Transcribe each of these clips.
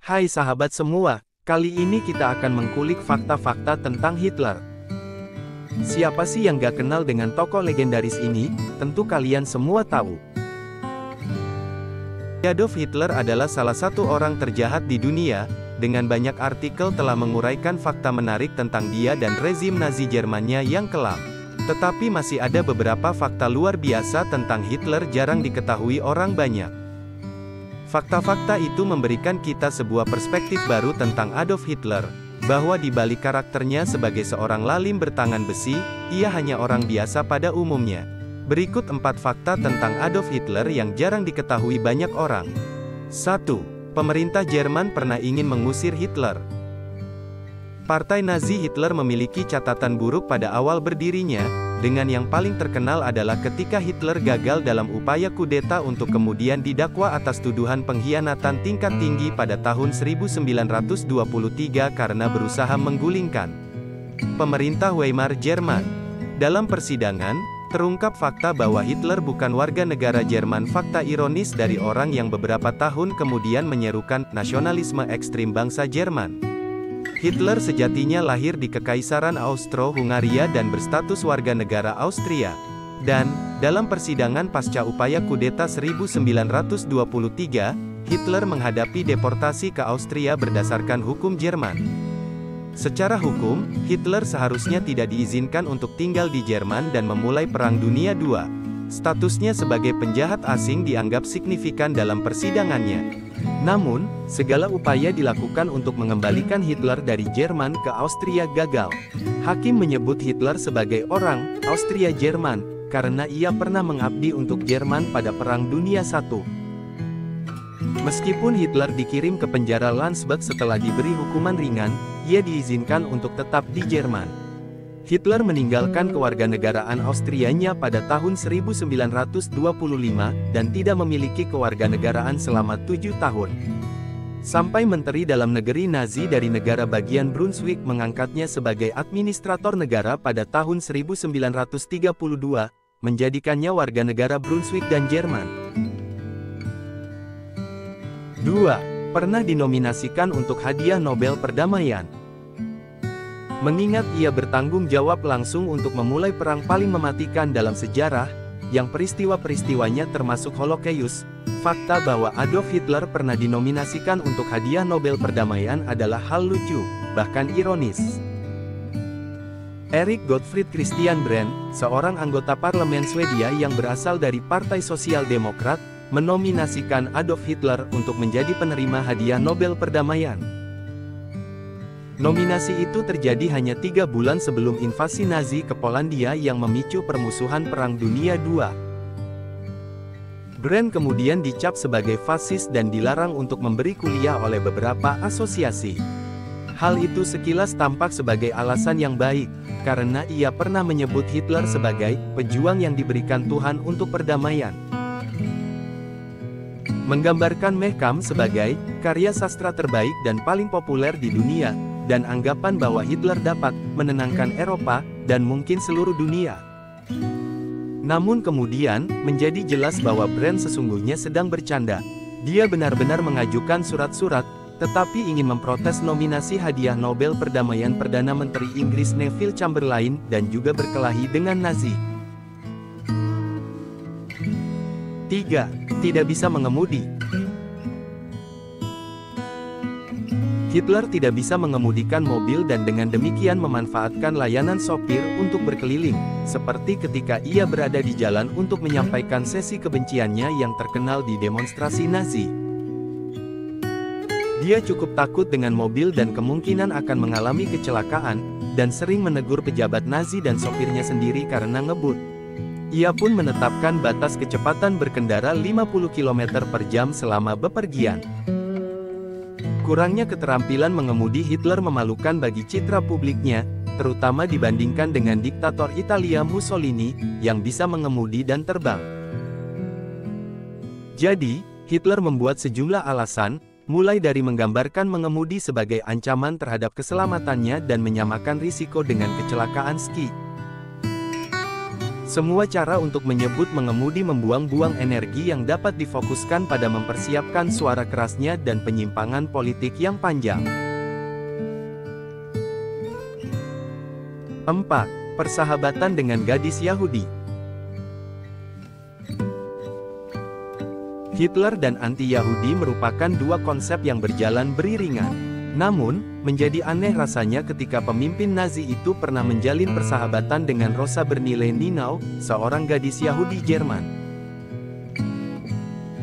Hai sahabat semua, kali ini kita akan mengkulik fakta-fakta tentang Hitler. Siapa sih yang gak kenal dengan tokoh legendaris ini? Tentu kalian semua tahu. Adolf Hitler adalah salah satu orang terjahat di dunia, dengan banyak artikel telah menguraikan fakta menarik tentang dia dan rezim Nazi Jermannya yang kelam. Tetapi masih ada beberapa fakta luar biasa tentang Hitler jarang diketahui orang banyak. Fakta-fakta itu memberikan kita sebuah perspektif baru tentang Adolf Hitler, bahwa di balik karakternya sebagai seorang lalim bertangan besi, ia hanya orang biasa pada umumnya. Berikut 4 fakta tentang Adolf Hitler yang jarang diketahui banyak orang. 1. Pemerintah Jerman pernah ingin mengusir Hitler. Partai Nazi Hitler memiliki catatan buruk pada awal berdirinya, dengan yang paling terkenal adalah ketika Hitler gagal dalam upaya kudeta untuk kemudian didakwa atas tuduhan pengkhianatan tingkat tinggi pada tahun 1923 karena berusaha menggulingkan pemerintah Weimar Jerman. Dalam persidangan, terungkap fakta bahwa Hitler bukan warga negara Jerman. Fakta ironis dari orang yang beberapa tahun kemudian menyerukan nasionalisme ekstrim bangsa Jerman. Hitler sejatinya lahir di Kekaisaran Austro-Hungaria dan berstatus warga negara Austria. Dan, dalam persidangan pasca upaya kudeta 1923, Hitler menghadapi deportasi ke Austria berdasarkan hukum Jerman. Secara hukum, Hitler seharusnya tidak diizinkan untuk tinggal di Jerman dan memulai Perang Dunia II. Statusnya sebagai penjahat asing dianggap signifikan dalam persidangannya. Namun, segala upaya dilakukan untuk mengembalikan Hitler dari Jerman ke Austria gagal. Hakim menyebut Hitler sebagai orang Austria Jerman, karena ia pernah mengabdi untuk Jerman pada Perang Dunia I. Meskipun Hitler dikirim ke penjara Landsberg setelah diberi hukuman ringan, ia diizinkan untuk tetap di Jerman. Hitler meninggalkan kewarganegaraan Austrianya pada tahun 1925, dan tidak memiliki kewarganegaraan selama 7 tahun. Sampai Menteri Dalam Negeri Nazi dari negara bagian Brunswick mengangkatnya sebagai administrator negara pada tahun 1932, menjadikannya warga negara Brunswick dan Jerman. 2. Pernah dinominasikan untuk Hadiah Nobel Perdamaian. Mengingat ia bertanggung jawab langsung untuk memulai perang paling mematikan dalam sejarah, yang peristiwa-peristiwanya termasuk Holocaust, fakta bahwa Adolf Hitler pernah dinominasikan untuk Hadiah Nobel Perdamaian adalah hal lucu, bahkan ironis. Erik Gottfried Christian Brandt, seorang anggota parlemen Swedia yang berasal dari Partai Sosial Demokrat, menominasikan Adolf Hitler untuk menjadi penerima Hadiah Nobel Perdamaian. Nominasi itu terjadi hanya 3 bulan sebelum invasi Nazi ke Polandia yang memicu permusuhan Perang Dunia II. Brandt kemudian dicap sebagai fasis dan dilarang untuk memberi kuliah oleh beberapa asosiasi. Hal itu sekilas tampak sebagai alasan yang baik, karena ia pernah menyebut Hitler sebagai pejuang yang diberikan Tuhan untuk perdamaian. Menggambarkan Mein Kampf sebagai karya sastra terbaik dan paling populer di dunia, dan anggapan bahwa Hitler dapat menenangkan Eropa, dan mungkin seluruh dunia. Namun kemudian, menjadi jelas bahwa Brandt sesungguhnya sedang bercanda. Dia benar-benar mengajukan surat-surat, tetapi ingin memprotes nominasi Hadiah Nobel Perdamaian Perdana Menteri Inggris Neville Chamberlain, dan juga berkelahi dengan Nazi. 3. Tidak bisa mengemudi. Hitler tidak bisa mengemudikan mobil dan dengan demikian memanfaatkan layanan sopir untuk berkeliling, seperti ketika ia berada di jalan untuk menyampaikan sesi kebenciannya yang terkenal di demonstrasi Nazi. Dia cukup takut dengan mobil dan kemungkinan akan mengalami kecelakaan, dan sering menegur pejabat Nazi dan sopirnya sendiri karena ngebut. Ia pun menetapkan batas kecepatan berkendara 50 km per jam selama bepergian. Kurangnya keterampilan mengemudi Hitler memalukan bagi citra publiknya, terutama dibandingkan dengan diktator Italia Mussolini, yang bisa mengemudi dan terbang. Jadi, Hitler membuat sejumlah alasan, mulai dari menggambarkan mengemudi sebagai ancaman terhadap keselamatannya dan menyamakan risiko dengan kecelakaan ski. Semua cara untuk menyebut mengemudi membuang-buang energi yang dapat difokuskan pada mempersiapkan suara kerasnya dan penyimpangan politik yang panjang. 4. Persahabatan dengan gadis Yahudi. Hitler dan anti-Yahudi merupakan dua konsep yang berjalan beriringan. Namun, menjadi aneh rasanya ketika pemimpin Nazi itu pernah menjalin persahabatan dengan Rosa bernilai Ninau, seorang gadis Yahudi Jerman.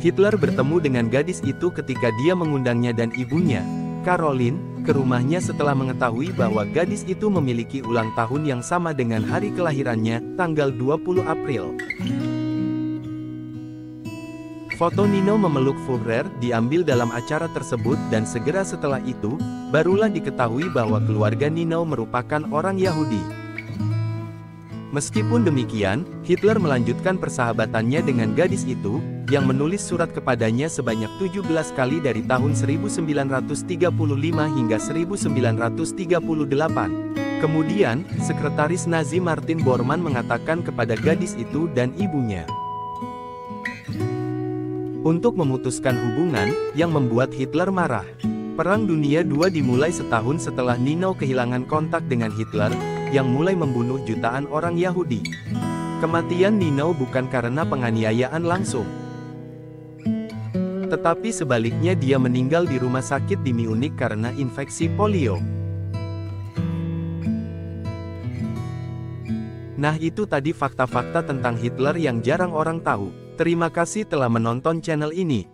Hitler bertemu dengan gadis itu ketika dia mengundangnya dan ibunya, Caroline, ke rumahnya setelah mengetahui bahwa gadis itu memiliki ulang tahun yang sama dengan hari kelahirannya, tanggal 20 April. Foto Nino memeluk Führer diambil dalam acara tersebut dan segera setelah itu, barulah diketahui bahwa keluarga Nino merupakan orang Yahudi. Meskipun demikian, Hitler melanjutkan persahabatannya dengan gadis itu, yang menulis surat kepadanya sebanyak 17 kali dari tahun 1935 hingga 1938. Kemudian, sekretaris Nazi Martin Bormann mengatakan kepada gadis itu dan ibunya untuk memutuskan hubungan, yang membuat Hitler marah. Perang Dunia II dimulai setahun setelah Nino kehilangan kontak dengan Hitler, yang mulai membunuh jutaan orang Yahudi. Kematian Nino bukan karena penganiayaan langsung, tetapi sebaliknya dia meninggal di rumah sakit di Munich karena infeksi polio. Nah, itu tadi fakta-fakta tentang Hitler yang jarang orang tahu. Terima kasih telah menonton channel ini.